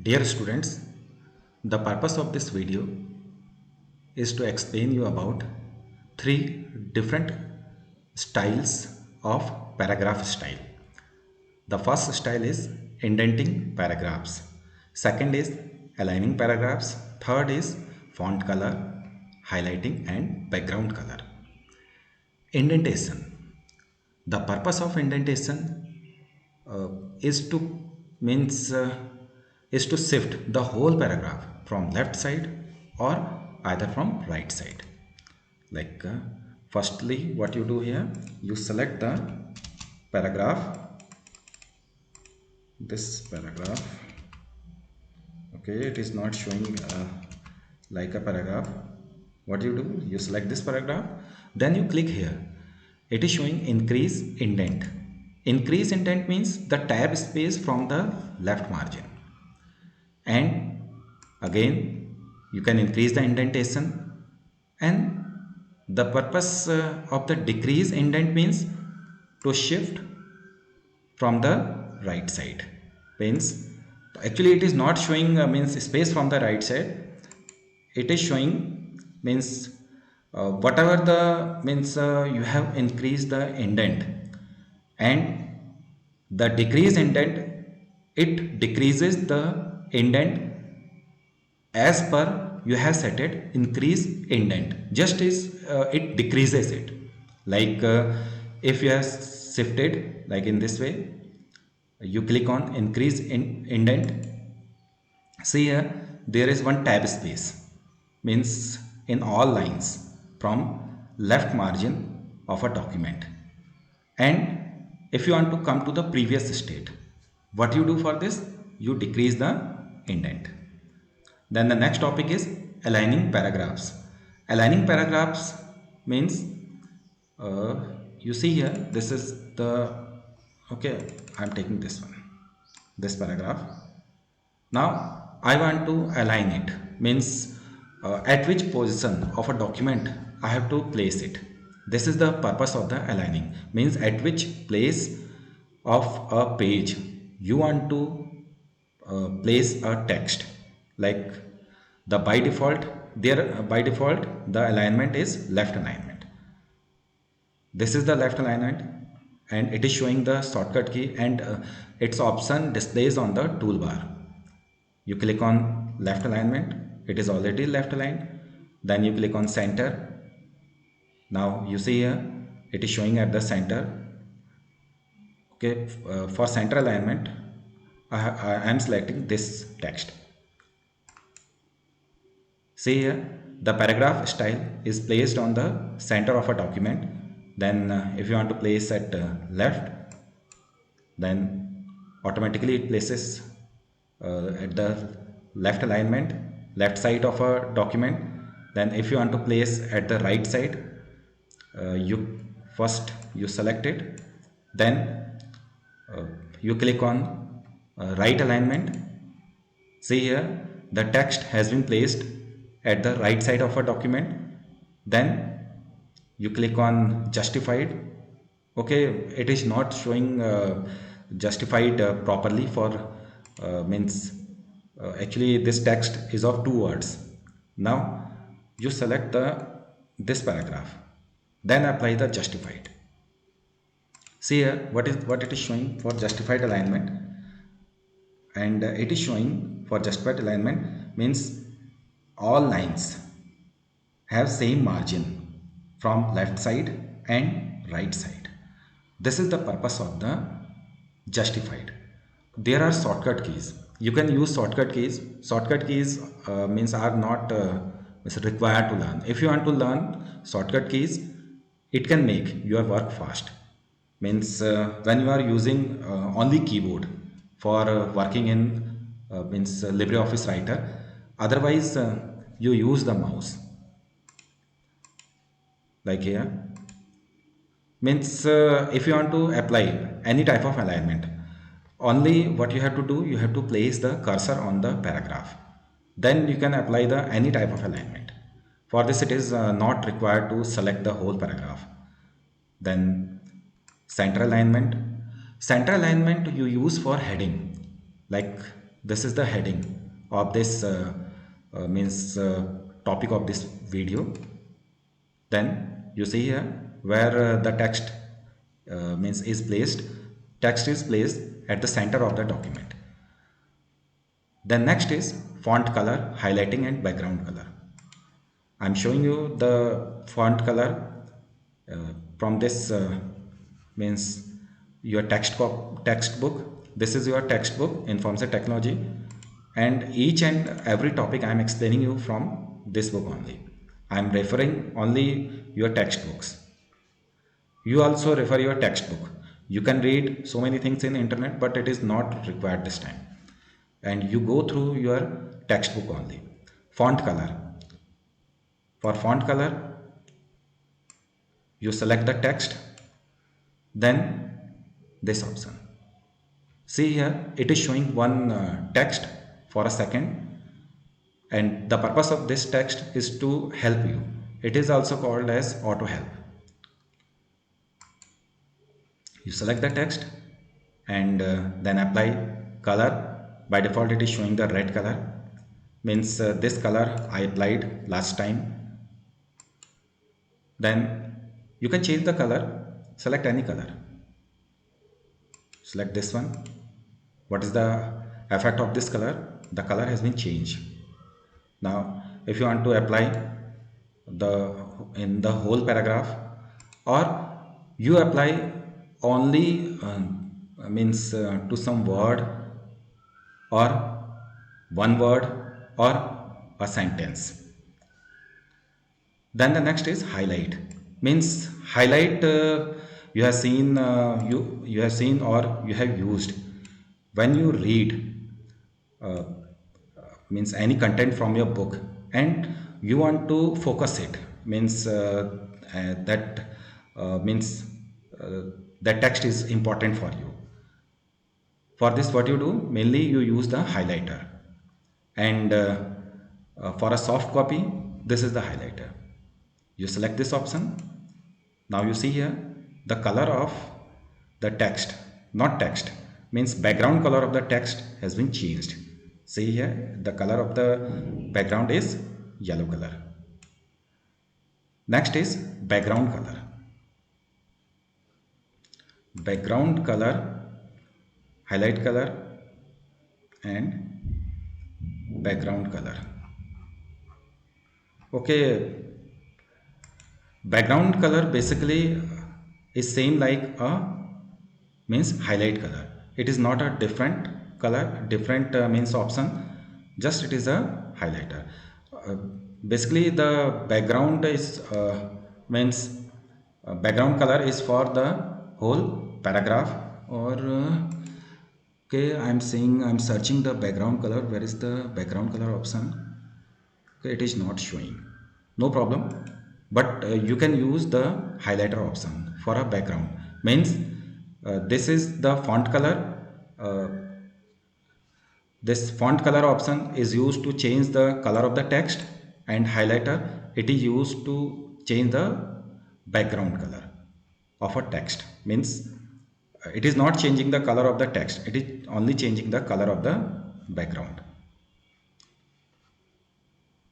Dear students, the purpose of this video is to explain you about three different styles of paragraph style. The first style is indenting paragraphs. Second is aligning paragraphs. Third is font color, highlighting and background color. Indentation. The purpose of indentation is to means is to shift the whole paragraph from left side or either from right side. Like firstly, what you do here, you select the paragraph, this paragraph. Okay, it is not showing like a paragraph. What you do, you select this paragraph, then you click here. It is showing increase indent. Increase indent means the tab space from the left margin, and again you can increase the indentation. And the purpose of the decrease indent means to shift from the right side. Means actually it is not showing means space from the right side. It is showing means whatever the means you have increased the indent, and the decrease indent, it decreases the indent as per you have set it increase indent, just is it decreases it. Like if you have shifted like in this way, you click on increase in indent. See here, there is one tab space, means in all lines from left margin of a document. And if you want to come to the previous state, what you do for this, you decrease the indent. Then the next topic is aligning paragraphs. Aligning paragraphs means you see here, this is the, okay, I'm taking this one, this paragraph. Now I want to align it, means at which position of a document I have to place it. This is the purpose of the aligning, means at which place of a page you want to place a text. Like the by default, there by default the alignment is left alignment. This is the left alignment, and it is showing the shortcut key, and its option displays on the toolbar. You click on left alignment, it is already left aligned. Then you click on center. Now you see here, it is showing at the center. Okay, for center alignment I am selecting this text. See here, the paragraph style is placed on the center of a document. Then if you want to place at left, then automatically it places at the left alignment, left side of a document. Then if you want to place at the right side, you first you select it, then you click on right alignment. See here, the text has been placed at the right side of a document. Then you click on justified. Okay, it is not showing justified properly for means actually this text is of two words. Now you select the this paragraph, then apply the justified. See here, what it is showing for justified alignment. And it is showing for justified alignment means all lines have same margin from left side and right side. This is the purpose of the justified. There are shortcut keys, you can use shortcut keys. Shortcut keys means are not is required to learn. If you want to learn shortcut keys, it can make your work fast. Means when you are using only keyboard for working in means LibreOffice writer, otherwise you use the mouse. Like here, means if you want to apply any type of alignment, only what you have to do, you have to place the cursor on the paragraph, then you can apply the any type of alignment. For this it is not required to select the whole paragraph. Then center alignment. Center alignment you use for heading. Like This is the heading of this means topic of this video. Then you see here where the text means is placed. Text is placed at the center of the document. Then next is font color, highlighting and background color. I'm showing you the font color from this means your textbook. This is your textbook, Information Technology, and each and every topic I'm explaining you from this book only. I'm referring only your textbooks. You also refer your textbook. You can read so many things in internet, but it is not required this time. And you go through your textbook only. Font color. For font color, you select the text, then this option. See here, it is showing one text for a second, and the purpose of this text is to help you. It is also called as auto help. You select the text and then apply color. By default it is showing the red color, means this color I applied last time. Then you can change the color. Select any color, select this one. What is the effect of this color? The color has been changed. Now if you want to apply the in the whole paragraph, or you apply only means to some word or one word or a sentence. Then the next is highlight, means highlight you have seen you have seen or you have used when you read uh, means any content from your book and you want to focus it, means that means uh, that text is important for you. For this what you do, mainly you use the highlighter, and for a soft copy this is the highlighter. You select this option. Now you see here the color of the text, not text, means background color of the text has been changed. See here the color of the background is yellow color. Next is background color. Background color, highlight color and background color. Okay, background color basically is same like a means highlight color. It is not a different color, different means option, just it is a highlighter. uh, Basically the background is means background color is for the whole paragraph, or okay, I'm searching the background color. Where is the background color option? Okay, it is not showing. No problem, but you can use the highlighter option for a background. Means this is the font color. uh, this font color option is used to change the color of the text, and highlighter it is used to change the background color of a text. Means it is not changing the color of the text, it is only changing the color of the background.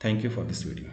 Thank you for this video.